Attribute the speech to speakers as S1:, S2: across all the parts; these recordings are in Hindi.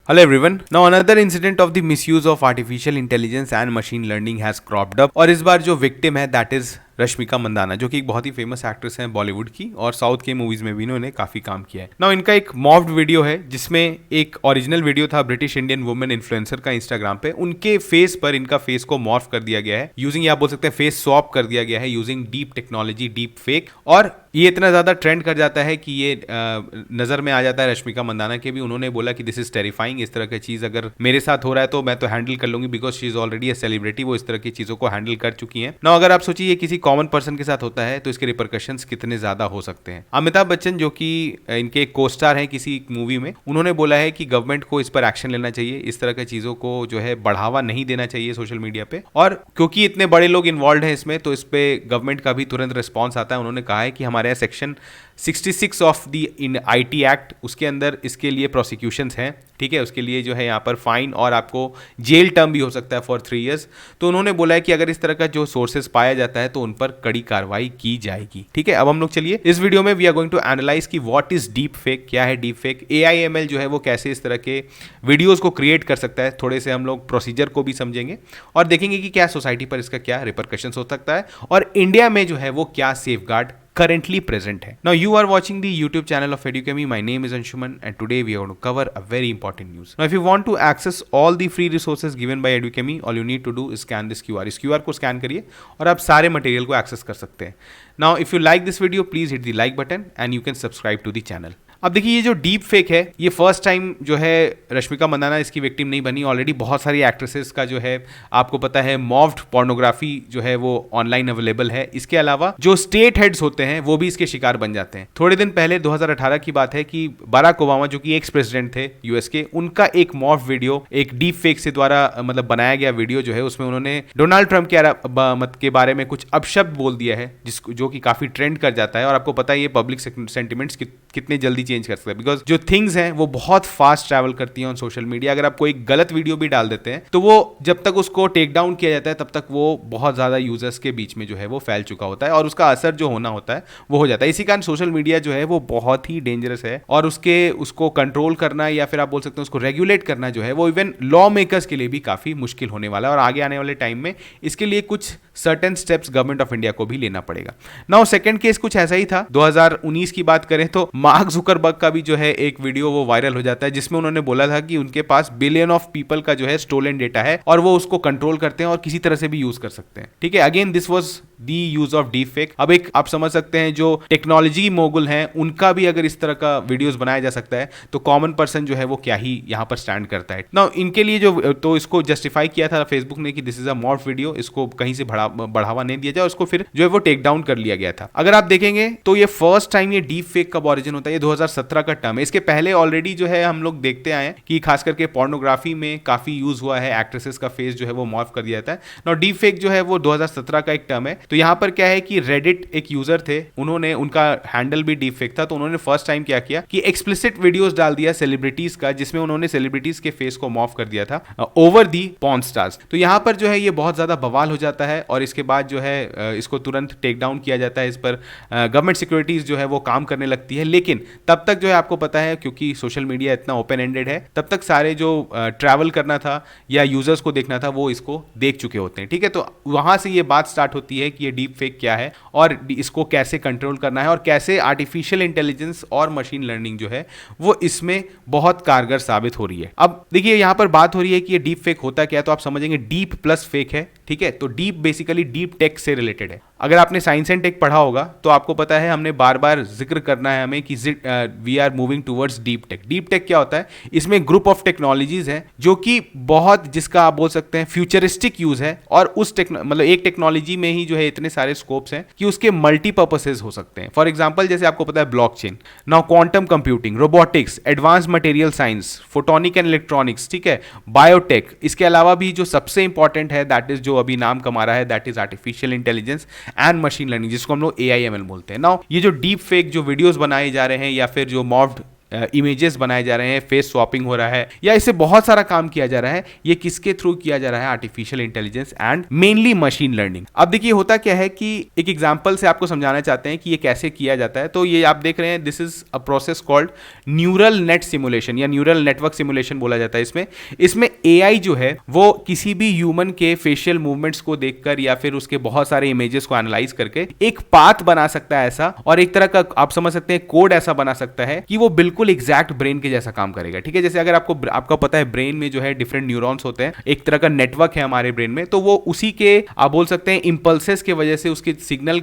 S1: Hello everyone. Now another incident of the misuse of artificial intelligence and machine learning has cropped up और इस बार जो victim है that is रश्मिका मंदाना, जो कि एक बहुत ही फेमस एक्ट्रेस हैं बॉलीवुड की और साउथ के मूवीज में भी इन्होंने काफी काम किया है। नाउ इनका एक मॉफ्ड वीडियो है जिसमें एक ओरिजिनल वीडियो था ब्रिटिश इंडियन वुमेन इन्फ्लुएंसर का इंस्टाग्राम पे, उनके फेस पर इनका फेस को मॉर्फ कर दिया गया है यूजिंग, या बोल सकते हैं फेस स्वैप कर दिया गया है using deep technology, deep fake. और ये इतना ज्यादा ट्रेंड कर जाता है कि ये नजर में आ जाता है रश्मिका मंदाना के भी। उन्होंने बोला कि दिस इज टेरिफाइंग, इस तरह की चीज अगर मेरे साथ हो रहा है तो मैं तो हैंडल कर लूंगी because she is already a celebrity. वो इस तरह की चीजों को हैंडल कर चुकी हैं। नाउ अगर आप सोचिए ये किसी कॉमन पर्सन के साथ होता है तो इसके रिपरकशंस कितने ज्यादा हो सकते हैं। अमिताभ बच्चन जो कि इनके को स्टार हैं किसी मूवी में, उन्होंने बोला है कि गवर्नमेंट को इस पर एक्शन लेना चाहिए, इस तरह की चीजों को जो है बढ़ावा नहीं देना चाहिए सोशल मीडिया पे। और क्योंकि इतने बड़े लोग इन्वॉल्व हैं इसमें तो इस पे गवर्नमेंट का भी तुरंत रिस्पॉन्स आता है। उन्होंने कहा है कि हमारे यहाँ section 66 of the in IT act, उसके अंदर इसके लिए प्रोसिक्यूशंस हैं, ठीक है। उसके लिए जो है यहाँ पर फाइन और आपको जेल टर्म भी हो सकता है फॉर 3 years। तो उन्होंने बोला है कि अगर इस तरह का जो सोर्सेज पाया जाता है तो उन पर कड़ी कार्रवाई की जाएगी, ठीक है। अब हम लोग चलिए इस वीडियो में we are going to analyse की व्हाट इज डीप फेक, क्या है डीप फेक, AIML जो है वो कैसे इस तरह के वीडियोज को क्रिएट कर सकता है। थोड़े से हम लोग प्रोसीजर को भी समझेंगे और देखेंगे कि क्या सोसाइटी पर इसका क्या रिपरकशंस हो सकता है और इंडिया में जो है वो क्या सेफगार्ड currently present है। Now you are watching the YouTube channel of Educami. My name is Anshuman and today we are going to cover a very important news. Now if you want to access all the free resources given by Educami, all you need to do is scan this QR. इस QR को स्कैन करिए और आप सारे मटेरियल को एक्सेस कर सकते हैं। Now if you like this video, please hit the like button and you can subscribe to the channel. अब देखिए ये जो डीप फेक है ये फर्स्ट टाइम जो है रश्मिका मंदाना इसकी विक्टिम नहीं बनी। ऑलरेडी बहुत सारी एक्ट्रेसेस का जो है आपको पता है मॉफ्ड पोर्नोग्राफी जो है वो ऑनलाइन अवेलेबल है। इसके अलावा जो स्टेट हेड्स होते हैं वो भी इसके शिकार बन जाते हैं। थोड़े दिन पहले 2018 की बात है कि बराक ओबामा जो कि एक्स प्रेसिडेंट थे US के, उनका एक मॉफ्ड वीडियो एक डीप फेक से द्वारा मतलब बनाया गया वीडियो जो है उसमें उन्होंने डोनाल्ड ट्रंप के बारे में कुछ अपशब्द बोल दिया है जिसको जो कि काफी ट्रेंड कर जाता है। और आपको पता है ये पब्लिक सेंटिमेंट्स कितने जल्दी चेंज कर सकते हैं बिकॉज जो थिंग्स हैं वो बहुत फास्ट ट्रैवल करती हैं ऑन सोशल मीडिया। अगर आप कोई गलत वीडियो भी डाल देते हैं तो वो जब तक उसको टेक डाउन किया जाता है तब तक वो बहुत ज्यादा यूजर्स के बीच में जो है वो फैल चुका होता है और उसका असर जो होना होता है वो हो जाता है। इसी कारण सोशल मीडिया जो है वो बहुत ही डेंजरस है और उसको कंट्रोल करना या फिर आप बोल सकते हैं उसको रेगुलेट करना जो है वो इवन लॉ मेकर्स के लिए भी काफी मुश्किल होने वाला है और आगे आने वाले टाइम में इसके लिए कुछ certain steps government of India को भी लेना पड़ेगा। नाउ सेकंड केस कुछ ऐसा ही था। 2019 की बात करें तो मार्क जुकरबर्ग का भी जो है एक वीडियो वो वायरल हो जाता है जिसमें उन्होंने बोला था कि उनके पास बिलियन ऑफ पीपल का जो है स्टोलन डेटा है और वो उसको कंट्रोल करते हैं और किसी तरह से भी यूज कर सकते हैं, ठीक है। Again this was the use of deep fake. अब एक आप समझ सकते हैं जो टेक्नोलॉजी मोगुल हैं उनका भी अगर इस तरह का वीडियोस बनाया जा सकता है तो कॉमन पर्सन जो है वो क्या ही यहाँ पर स्टैंड करता है। नाउ इनके लिए जो तो इसको जस्टिफाई किया था फेसबुक ने कि this is a mod video, इसको कहीं से बढ़ावा नहीं दिया जाए, उसको फिर जो है वो टेक डाउन कर लिया गया था। अगर आप देखेंगे तो ये फर्स्ट टाइम ये डीप फेक कब ऑरिजिन होता है, ये 2017 का टर्म है। इसके पहले ऑलरेडी जो है हम लोग देखते आए हैं कि खास करके पोर्नोग्राफी में काफी यूज हुआ है, एक्ट्रेसेस का फेस जो है वो मॉर्फ कर दिया जाता है। नाउ डीप फेक जो है वो 2017 का एक टर्म है। तो यहाँ पर क्या है कि रेडिट एक यूजर थे, उन्होंने उनका हैंडल भी डीप फेक था, तो उन्होंने फर्स्ट टाइम क्या किया कि एक्सप्लिसिट वीडियोस डाल दिया सेलिब्रिटीज का जिसमें उन्होंने सेलिब्रिटीज के फेस को मॉर्फ कर दिया था ओवर दी पॉर्न स्टार्स। तो यहाँ पर जो है ये बहुत ज्यादा बवाल हो जाता है और इसके बाद जो है इसको तुरंत टेक डाउन किया जाता है। इस पर गवर्नमेंट सिक्योरिटीज जो है वो काम करने लगती है, लेकिन तब तक जो है आपको पता है क्योंकि सोशल मीडिया इतना ओपन एंडेड है तब तक सारे जो ट्रैवल करना था या यूजर्स को देखना था वो इसको देख चुके होते हैं, ठीक है। तो वहां से ये बात स्टार्ट होती है कि ये डीप फेक क्या है और इसको कैसे कंट्रोल करना है और कैसे आर्टिफिशियल इंटेलिजेंस और मशीन लर्निंग जो है वो इसमें बहुत कारगर साबित हो रही है। अब देखिए यहां पर बात हो रही है कि ये डीप फेक होता क्या है, तो आप समझेंगे डीप प्लस फेक है, ठीक है। तो डीप बेसिकली डीप टेक से रिलेटेड है। अगर आपने साइंस एंड टेक पढ़ा होगा तो आपको पता है हमने बार बार जिक्र करना है हमें कि we are moving towards deep tech. Deep tech क्या होता है, इसमें ग्रुप ऑफ टेक्नोलॉजीज है जो कि बहुत जिसका आप बोल सकते हैं फ्यूचरिस्टिक यूज है और उस मतलब एक टेक्नोलॉजी में ही जो है इतने सारे स्कोप्स हैं कि उसके मल्टीपर्पसेस हो सकते हैं। फॉर एग्जांपल जैसे आपको पता है blockchain, now quantum computing, robotics, advance material science, photonic and electronics, ठीक है, बायोटेक। इसके अलावा भी जो सबसे इंपॉर्टेंट है दैट इज जो अभी नाम कमा रहा है that is artificial intelligence and machine learning जिसको हम लोग AIML बोलते हैं। नाउ ये जो डीप फेक जो वीडियोस बनाए जा रहे हैं या फिर जो मॉफ्ड इमेजेस बनाए जा रहे हैं, फेस स्वैपिंग हो रहा है, या इससे बहुत सारा काम किया जा रहा है। ये किसके थ्रू किया जा रहा है? Artificial intelligence and mainly machine learning. अब देखिए होता क्या है कि एक एग्जांपल से आपको समझाना चाहते हैं कि ये कैसे किया जाता है। तो ये आप देख रहे हैं, this is a process called neural net simulation या न्यूरल नेटवर्क सिमुलेशन बोला जाता है। इसमें एआई जो है वो किसी भी ह्यूमन के फेशियल मूवमेंट्स को देखकर या फिर उसके बहुत सारे इमेजेस को एनालाइज करके एक पाथ बना सकता है ऐसा, और एक तरह का आप समझ सकते हैं कोड ऐसा बना सकता है कि वो बिल्कुल एग्जैक्ट ब्रेन के जैसा काम करेगा। ठीक है, जैसे अगर आपको पता है ब्रेन में जो है डिफरेंट न्यूरॉन्स होते हैं, एक तरह का नेटवर्क है हमारे ब्रेन में, तो वो उसी के आप बोल सकते हैं इंपल्सेस के वजह से उसके सिग्नल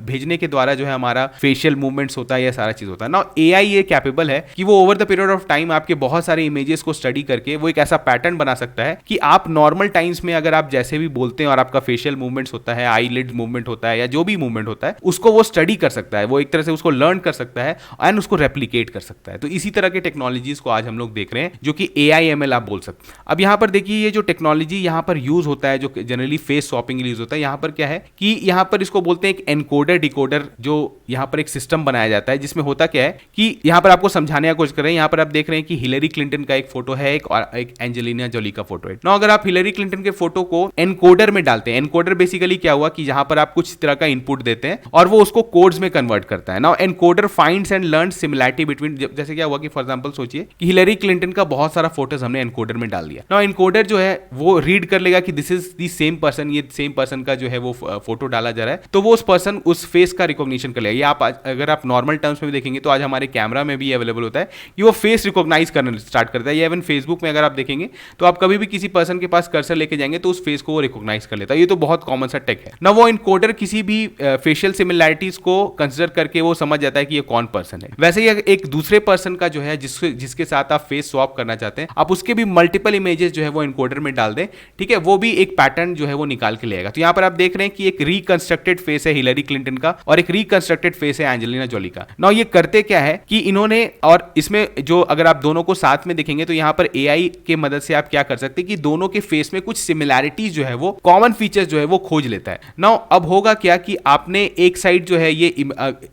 S1: भेजने के द्वारा जो है हमारा फेशियल मूवमेंट्स होता है, यह सारा चीज होता है ना। एआई ये कैपेबल है कि वो over the period of time आपके बहुत सारे इमेजेस को स्टडी करके वो एक ऐसा पैटर्न बना सकता है कि आप नॉर्मल टाइम्स में अगर आप जैसे भी बोलते हैं और आपका फेशियल मूवमेंट्स होता है, आईलिड मूवमेंट होता है या जो भी मूवमेंट होता है, उसको वो स्टडी कर सकता है, वो एक तरह से उसको लर्न कर सकता है एंड उसको रेप्लिकेट कर सकता है। तो इसी तरह के टेक्नोलॉजीज को आज हम लोग देख रहे हैं जो कि AI/ML आप बोल सकते हैं। अब यहां पर देखिए ये जो टेक्नोलॉजी यहां पर यूज होता है, जो जनरली फेस स्वैपिंग के लिए यूज होता है, यहां पर क्या है कि यहां पर इसको बोलते हैं एक एनकोडर डिकोडर, जो यहां पर एक सिस्टम बनाया जाता है जिसमें होता क्या है कि यहां पर आपको समझाने का कोशिश कर रहे हैं। यहां पर आप देख रहे हैं कि हिलरी क्लिंटन का एक फोटो है, एक एंजेलिना जोली का फोटो है ना। अगर आप हिलरी क्लिंटन के फोटो को एनकोडर में डालते हैं, एनकोडर बेसिकली क्या हुआ कि जहां पर आप कुछ तरह का इनपुट देते हैं और वो उसको कोड्स में कन्वर्ट करता है ना। Encoder finds and learns similarity between, जैसे क्या हुआ कि फॉर एग्जांपल सोचिए कि हिलरी क्लिंटन का बहुत सारा फोटोज हमने एनकोडर में डाल दिया ना। एनकोडर जो है वो रीड कर लेगा कि this is the same person, ये सेम पर्सन का जो है वो फोटो डाला जा रहा है, तो वो उस पर्सन उस फेस का रिकॉग्निशन कर लेगा। ये आप अगर आप नॉर्मल टर्म्स में भी देखेंगे तो आज हमारे कैमरा में भी अवेलेबल होता है कि वो फेस रिकॉग्नाइज करना स्टार्ट करता है। या इवन फेसबुक में अगर आप देखेंगे तो आप कभी भी किसी पर्सन के पास कर्सर लेके जाएंगे तो उस फेस को वो रिकॉग्नाइज कर लेता है। ये तो बहुत कॉमन सा टेक है ना। वो एनकोडर किसी भी फेशियल सिमिलैरिटीज को कंसिडर करके वो समझ जाता है कि ये कौन पर्सन है। वैसे ही एक दूसरे पर्सन का जो है जिसके साथ आप फेस स्वैप करना चाहते हैं, आप उसके भी मल्टीपल इमेजेस जो है वो एनकोडर में डाल दें, ठीक है, वो भी एक पैटर्न जो है वो निकाल के ले आएगा। तो यहां पर आप देख रहे हैं कि एक रिकंस्ट्रक्टेड फेस है हिलरी क्लिंटन का और एक रिकंस्ट्रक्टेड फेस है एंजेलिना जोली का। नाउ ये करते क्या है कि इन्होंने, और इसमें जो अगर आप दोनों को साथ में देखेंगे तो यहां पर एआई के मदद से आप क्या कर सकते हैं कि दोनों के फेस में कुछ सिमिलैरिटीज जो है वो कॉमन फीचर्स जो है वो खोज लेता है। नाउ अब होगा क्या कि आपने एक साइड जो है ये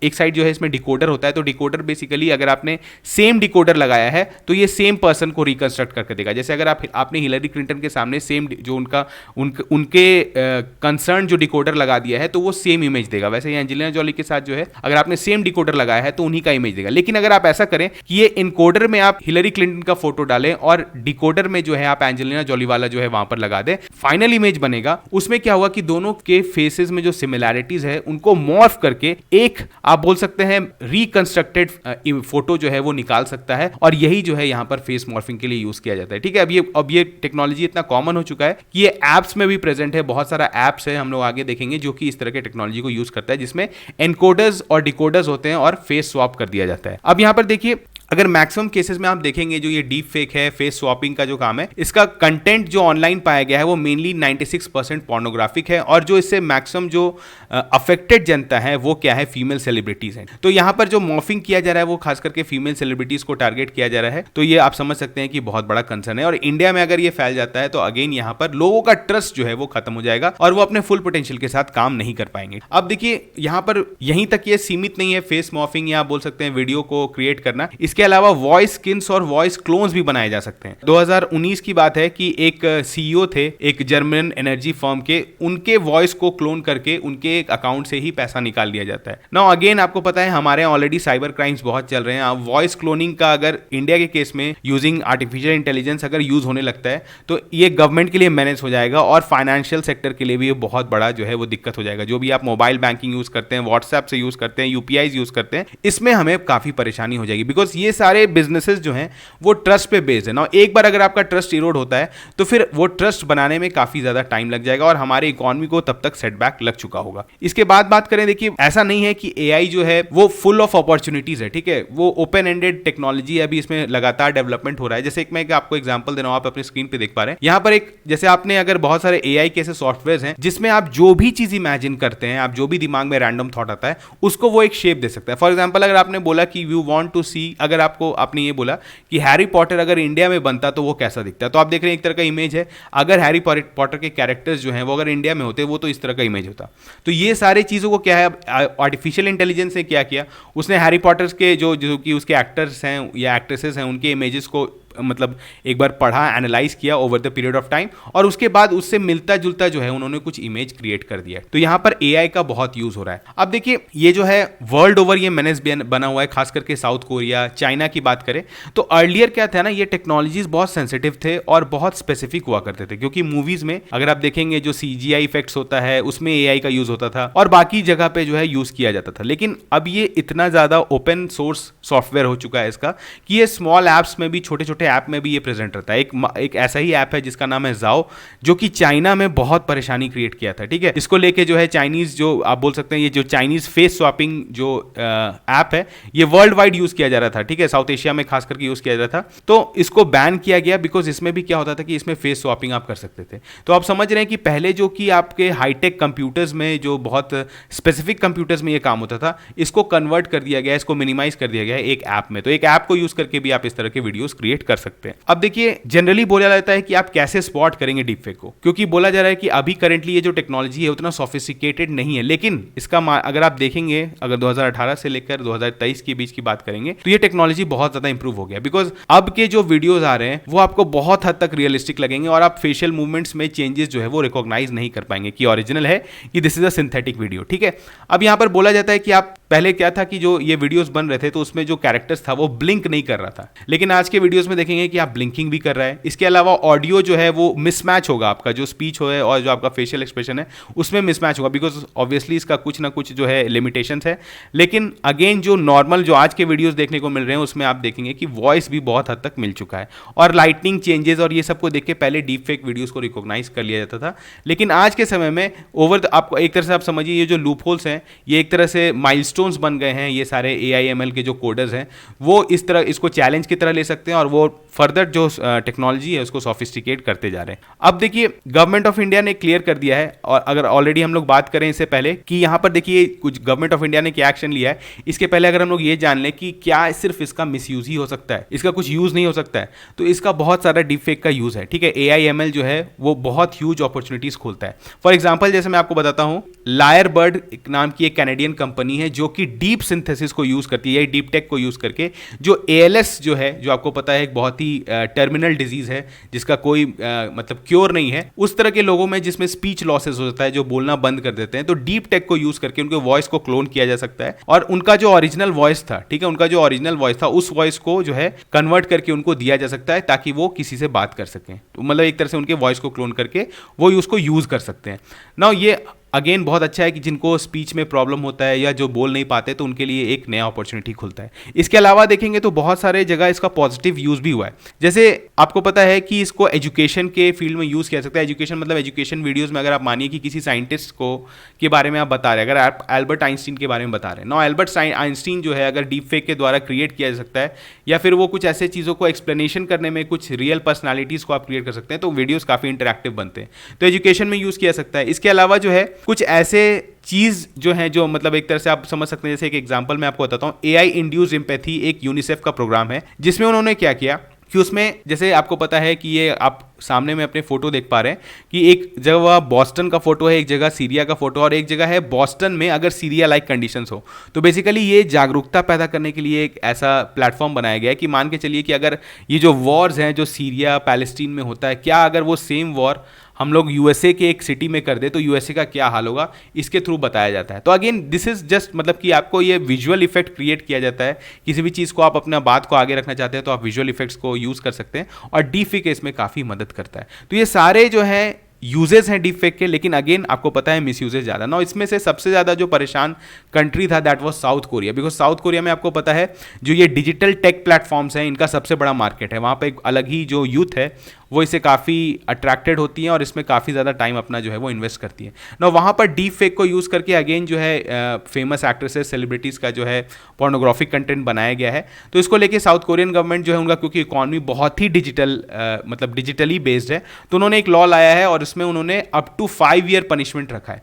S1: एक साइड जो है इसमें डिकोडर होता है, तो डिकोडर बेसिकली अगर आपने सेम डिकोडर लगाया है तो ये सेम पर्सन को रिकंस्ट्रक्ट करके देगा। जैसे अगर आपने हिलरी क्लिंटन के सामने सेम जो उनके कंसर्न जो डिकोडर लगा दिया है तो वो सेम इमेज देगा। वैसे ये एंजेलिना जोली के साथ जो है अगर आपने सेम डिकोडर लगाया है तो उन्हीं का इमेज देगा। लेकिन अगर आप ऐसा करें कि ये इनकोडर में आप हिलरी क्लिंटन का फोटो डालें और डिकोडर में जो है आप एंजेलिना जोली वाला जो है वहां पर लगा दें, फाइनल इमेज बनेगा। उसमें क्या हुआ कि दोनों के फेसेस में जो सिमिलैरिटीज है उनको मॉर्फ करके एक आप बोल सकते हैं रिकंस्ट्रक्टेड फोटो जो है वो निकाल सकता है, और यही जो है यहां पर फेस मॉर्फिंग के लिए यूज किया जाता है। ठीक है, अब ये टेक्नोलॉजी इतना कॉमन हो चुका है कि ये एप्स में भी प्रेजेंट है। बहुत सारा एप्स है, हम लोग आगे देखेंगे, जो कि इस तरह के टेक्नोलॉजी को यूज करता है जिसमें एनकोडर्स और डिकोडर्स होते हैं और फेस स्वैप कर दिया जाता है। अब यहां पर देखिए अगर मैक्सिमम केसेस में आप देखेंगे जो ये डीप फेक है, फेस स्वैपिंग का जो काम है, इसका कंटेंट जो ऑनलाइन पाया गया है वो मेनली 96% पोर्नोग्राफिक है, और जो इससे मैक्सिमम जो अफेक्टेड जनता है वो क्या है, फीमेल सेलिब्रिटीज हैं। तो यहाँ पर जो मॉर्फिंग किया जा रहा है वो खास करके फीमेल सेलिब्रिटीज को टारगेट किया जा रहा है। तो ये आप समझ सकते हैं कि बहुत बड़ा कंसर्न है, और इंडिया में अगर ये फैल जाता है तो अगेन यहाँ पर लोगों का ट्रस्ट जो है वो खत्म हो जाएगा और वो अपने फुल पोटेंशियल के साथ काम नहीं कर पाएंगे। अब देखिए यहाँ पर यहीं तक ये सीमित नहीं है फेस मॉर्फिंग या आप बोल सकते हैं वीडियो को क्रिएट करना, इसके अलावा वॉइस स्किन्स और वॉइस क्लोन्स भी बनाए जा सकते हैं। 2019 की बात है कि एक सीईओ थे एक जर्मन एनर्जी फर्म के, उनके वॉइस को क्लोन करके उनके एक अकाउंट से ही पैसा निकाल लिया जाता है। नाउ अगेन आपको पता है हमारे ऑलरेडी साइबर क्राइम्स बहुत चल रहे हैं। अब वॉइस क्लोनिंग का अगर इंडिया के केस में यूजिंग आर्टिफिशियल इंटेलिजेंस अगर यूज होने लगता है तो ये गवर्नमेंट के लिए मैनेज हो जाएगा, और फाइनेंशियल सेक्टर के लिए भी ये बहुत बड़ा जो है वो दिक्कत हो जाएगा। जो भी आप मोबाइल बैंकिंग यूज करते हैं, व्हाट्सएप से यूज करते हैं, यूपीआई यूज करते हैं, इसमें हमें काफी परेशानी हो जाएगी, बिकॉज ये सारे बिजनेसेस जो हैं वो ट्रस्ट पे बेस्ड है ना। एक बार अगर आपका ट्रस्ट इरोड होता है तो फिर वो ट्रस्ट बनाने में काफी ज्यादा टाइम लग जाएगा, और हमारे इकोनॉमी को तब तक सेटबैक लग चुका होगा। इसके बाद बात करें, देखिए ऐसा नहीं है कि एआई जो है वो फुल ऑफ अपॉर्चुनिटीज है, ठीक है, वो ओपन एंडेड टेक्नोलॉजी है, अभी इसमें लगातार डेवलपमेंट हो रहा है। जैसे मैं आपको एग्जांपल दे रहा हूं, आप अपनी स्क्रीन पे देख पा रहे हैं यहां पर एक, जैसे आपने अगर बहुत सारे एआई के ऐसे सॉफ्टवेयर हैं जिसमें आप जो भी चीज इमेजिन करते हैं, आप जो भी दिमाग में रैंडम थॉट आता है उसको वो एक शेप दे सकता है। फॉर एग्जाम्पल अगर आपने बोला कि यू वांट टू सी, अगर अगर आपको आपने ये बोला कि हैरी पॉटर अगर इंडिया में बनता तो वो कैसा दिखता, तो आप देख रहे हैं एक तरह का इमेज है। अगर हैरी पॉटर के कैरेक्टर्स जो हैं वो अगर इंडिया में होते वो तो इस तरह का इमेज होता। तो ये सारी चीज़ों को क्या है, आर्टिफिशियल इंटेलिजेंस ने क्या किया, उसने हैरी पॉटर्स के जो कि उसके एक्टर्स हैं या एक्ट्रेसेस हैं उनके इमेजेस को मतलब एक बार पढ़ा, एनालाइज किया over the period of time, और उसके बाद उससे मिलता जुलता जो है उन्होंने कुछ इमेज क्रिएट कर दिया है। तो यहां पर एआई का बहुत यूज हो रहा है। अब देखिए ये जो है वर्ल्ड ओवर ये मेनेस बना हुआ है, खास करके साउथ कोरिया, चाइना की बात करें तो अर्लियर क्या था ना, ये टेक्नोलॉजीज बहुत सेंसिटिव थे और बहुत स्पेसिफिक हुआ करते थे, क्योंकि मूवीज में अगर आप देखेंगे जो सीजीआई इफेक्ट्स होता है उसमें एआई का यूज होता था और बाकी जगह पे जो है यूज किया जाता था। लेकिन अब ये इतना ज्यादा ओपन सोर्स सॉफ्टवेयर हो चुका है इसका कि ये स्मॉल एप्स में भी, छोटे छोटे ऐप में भी ये प्रेजेंट रहता है। एक ऐसा ही ऐप है जिसका नाम है जाओ, जो कि चाइना में बहुत परेशानी क्रिएट किया था। ठीक है, इसको लेके जो है चाइनीज, जो आप बोल सकते हैं ये जो चाइनीज फेस स्वैपिंग जो ऐप है ये वर्ल्ड वाइड यूज किया जा रहा था। ठीक है, साउथ एशिया में खास करके यूज किया जा रहा था, तो इसको बैन किया गया बिकॉज इसमें भी क्या होता था कि इसमें फेस स्वैपिंग आप कर सकते थे। तो आप समझ रहे हैं कि पहले जो कि आपके हाईटेक कंप्यूटर्स में, जो बहुत स्पेसिफिक कंप्यूटर्स में ये काम होता था, इसको कन्वर्ट कर दिया गया, इसको मिनिमाइज कर दिया गया है एक ऐप में। तो एक ऐप को यूज करके भी आप इस तरह के वीडियोस क्रिएट कर सकते हैं। अब देखिए जनरली बोला जाता है कि आप कैसे स्पॉट करेंगे डीपफेक को, क्योंकि बोला जा रहा है कि अभी करंटली ये जो टेक्नोलॉजी है उतना सोफिस्टिकेटेड नहीं है, लेकिन इसका अगर आप देखेंगे, अगर 2018 से लेकर 2023 के बीच की बात करेंगे तो ये टेक्नोलॉजी बहुत ज्यादा इंप्रूव हो गया। बिकॉज अब के जो वीडियोस आ रहे हैं वो आपको बहुत हद तक रियलिस्टिक लगेंगे और आप फेशियल मूवमेंट्स में चेंजेस जो है वो रिकॉग्नाइज नहीं कर पाएंगे कि ओरिजिनल है, कि this is a synthetic video. ठीक है, अब यहां पर बोला जाता है कि आप पहले क्या था कि जो ये वीडियोस बन रहे थे तो उसमें जो कैरेक्टर्स था वो ब्लिंक नहीं कर रहा था, लेकिन आज के वीडियोस में देखेंगे कि आप ब्लिंकिंग भी कर रहा है। इसके अलावा ऑडियो जो है वो मिसमैच होगा, आपका जो स्पीच हो है और जो आपका फेशियल एक्सप्रेशन है उसमें मिसमैच होगा, बिकॉज ऑब्वियसली इसका कुछ ना कुछ जो है लिमिटेशंस है। लेकिन अगेन जो नॉर्मल जो आज के वीडियोस देखने को मिल रहे हैं उसमें आप देखेंगे कि वॉइस भी बहुत हद तक मिल चुका है और लाइटनिंग चेंजेस और ये सब को देख के पहले डीप फेक वीडियोस को रिकॉग्नाइज कर लिया जाता था। लेकिन आज के समय में आपको एक तरह से आप समझिए ये जो लूप होल्स हैं ये एक तरह से माइलस्टोन्स बन गए हैं। ये सारे AIML के जो कोडर्स हैं वो इस तरह इसको चैलेंज की तरह ले सकते हैं और वो फर्दर जो टेक्नोलॉजी है उसको सोफिस्टिकेट करते जा रहे हैं। अब देखिए गवर्नमेंट ऑफ इंडिया ने क्लियर कर दिया है, और अगर ऑलरेडी हम लोग बात करें इससे पहले कि यहां पर देखिए कुछ गवर्नमेंट ऑफ इंडिया ने क्या एक्शन लिया है, इसके पहले अगर हम लोग ये जान लें कि क्या सिर्फ इसका मिसयूज ही हो सकता है, इसका कुछ यूज नहीं हो सकता है, तो इसका बहुत सारा डीप फेक का यूज है। ठीक है, AIML जो है वो बहुत ह्यूज अपॉर्चुनिटीज खोलता है। फॉर एग्जाम्पल जैसे मैं आपको बताता हूं, लायर बर्ड नाम की एक कैनेडियन कंपनी है जो कि डीप सिंथेसिस को यूज करती है, डीप टेक को यूज करके जो ALS जो है, जो आपको पता है एक बहुत ही टर्मिनल डिजीज है जिसका कोई मतलब क्योर नहीं है, उस तरह के लोगों में जिसमें स्पीच लॉसेस हो जाता है, जो बोलना बंद कर देते हैं, तो डीप टेक को यूज करके उनके वॉइस को क्लोन किया जा सकता है और उनका जो ओरिजिनल वॉइस था, ठीक है, उनका जो ओरिजिनल वॉइस था उस वॉइस को जो है कन्वर्ट करके उनको दिया जा सकता है ताकि वो किसी से बात कर सकें। तो मतलब एक तरह से उनके वॉइस को क्लोन करके वो उसको यूज कर सकते हैं। नाउ ये अगेन बहुत अच्छा है कि जिनको स्पीच में प्रॉब्लम होता है या जो बोल नहीं पाते तो उनके लिए एक नया अपॉर्चुनिटी खुलता है। इसके अलावा देखेंगे तो बहुत सारे जगह इसका पॉजिटिव यूज भी हुआ है। जैसे आपको पता है कि इसको एजुकेशन के फील्ड में यूज किया सकता है। एजुकेशन मतलब एजुकेशन वीडियोस में अगर आप मानिए कि किसी साइंटिस्ट को के बारे में आप बता रहे हैं, अगर आप एल्बर्ट आइंस्टीन के बारे में बता रहे हैं, नो एल्बर्ट आइंस्टीन जो है अगर डीप फेक के द्वारा क्रिएट किया जा सकता है या फिर वो कुछ ऐसे चीज़ों को एक्सप्लेनेशन करने में कुछ रियल पर्सनैलिटीज़ को आप क्रिएट कर सकते हैं, तो वीडियोस काफ़ी इंटरेक्टिव बनते हैं, तो एजुकेशन में यूज़ किया सकता है। इसके अलावा जो है कुछ ऐसे चीज़ जो है जो मतलब एक तरह से आप समझ सकते हैं, जैसे एक एग्जांपल मैं आपको बताता हूँ, AI इंड्यूस्ड एम्पैथी एक यूनिसेफ का प्रोग्राम है जिसमें उन्होंने क्या किया कि उसमें जैसे आपको पता है कि ये आप सामने में अपने फोटो देख पा रहे हैं कि एक जगह बॉस्टन का फोटो है, एक जगह सीरिया का फोटो और एक जगह है बॉस्टन में अगर सीरिया लाइक कंडीशंस हो। तो बेसिकली ये जागरूकता पैदा करने के लिए एक ऐसा प्लेटफॉर्म बनाया गया है कि मान के चलिए कि अगर ये जो वॉर्स हैं जो सीरिया पैलेस्टीन में होता है, क्या अगर वो सेम वॉर हम लोग USA के एक सिटी में कर दे तो USA का क्या हाल होगा, इसके थ्रू बताया जाता है। तो अगेन दिस इज जस्ट मतलब कि आपको ये विजुअल इफेक्ट क्रिएट किया जाता है। किसी भी चीज़ को आप अपना बात को आगे रखना चाहते हैं तो आप विजुअल इफेक्ट्स को यूज़ कर सकते हैं और डीपफेक इसमें काफ़ी मदद करता है। तो ये सारे जो है यूजेस हैं डीप फेक के, लेकिन अगेन आपको पता है मिस यूजेस ज़्यादा ना। इसमें से सबसे ज़्यादा जो परेशान कंट्री था that was south Korea, because south Korea में आपको पता है जो ये डिजिटल टेक प्लेटफॉर्म्स हैं इनका सबसे बड़ा मार्केट है। वहाँ पे एक अलग ही जो यूथ है वो इसे काफ़ी अट्रैक्टेड होती हैं और इसमें काफ़ी ज़्यादा टाइम अपना जो है वो इन्वेस्ट करती है ना। वहाँ पर डीप फेक को यूज़ करके अगेन जो है फेमस एक्ट्रेसेस सेलिब्रिटीज़ का जो है पोर्नोग्राफिक कंटेंट बनाया गया है। तो इसको लेके साउथ कोरियन गवर्नमेंट जो है उनका, क्योंकि इकॉनमी बहुत ही डिजिटल मतलब डिजिटली बेस्ड है, तो उन्होंने एक लॉ लाया है और इसमें उन्होंने अप टू 5 ईयर पनिशमेंट रखा है।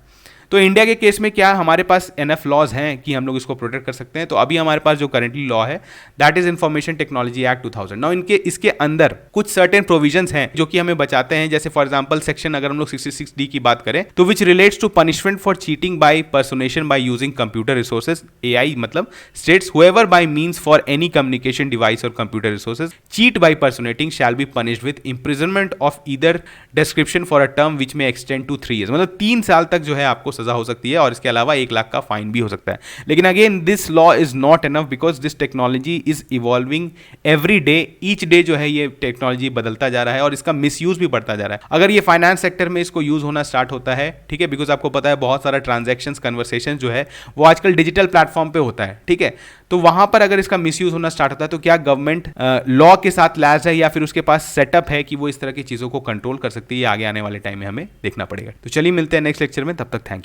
S1: तो इंडिया के केस में क्या हमारे पास एनएफ लॉज हैं कि हम लोग इसको प्रोटेक्ट कर सकते हैं? तो अभी हमारे पास जो करेंटली लॉ है that is information technology act 2000। Now इनके इसके अंदर कुछ सर्टेन प्रोविजंस हैं जो कि हमें बचाते हैं, जैसे फॉर एग्जांपल सेक्शन अगर हम लोग 66D की बात करें तो which relates to punishment for cheating by personation by using computer resources, एआई मतलब states whoever by means for any communication device और computer resources cheat by personating shall be punished with imprisonment of either description for a term which may extend to 3 years, मतलब 3 साल तक जो है आपको सजा हो सकती है और इसके अलावा 1 लाख का फाइन भी हो सकता है। लेकिन again this law is not enough because this technology is evolving every day, each day जो है ये टेक्नोलॉजी बदलता जा रहा है और इसका मिसयूज भी बढ़ता जा रहा है। अगर ये फाइनेंस सेक्टर में इसको यूज होना स्टार्ट होता है, ठीक है, बिकॉज आपको पता है बहुत सारा ट्रांजैक्शंस कन्वर्सेशन जो है वो आजकल डिजिटल प्लेटफॉर्म पे होता है, ठीक है, तो वहां पर अगर इसका मिसयूज होना स्टार्ट होता है तो क्या गवर्नमेंट लॉ के साथ लैस है या फिर उसके पास सेटअप है कि वो इस तरह की चीजों को कंट्रोल कर सकती है? आगे आने वाले टाइम में हमें देखना पड़ेगा। तो चलिए मिलते हैं नेक्स्ट लेक्चर में, तब तक थैंक यू।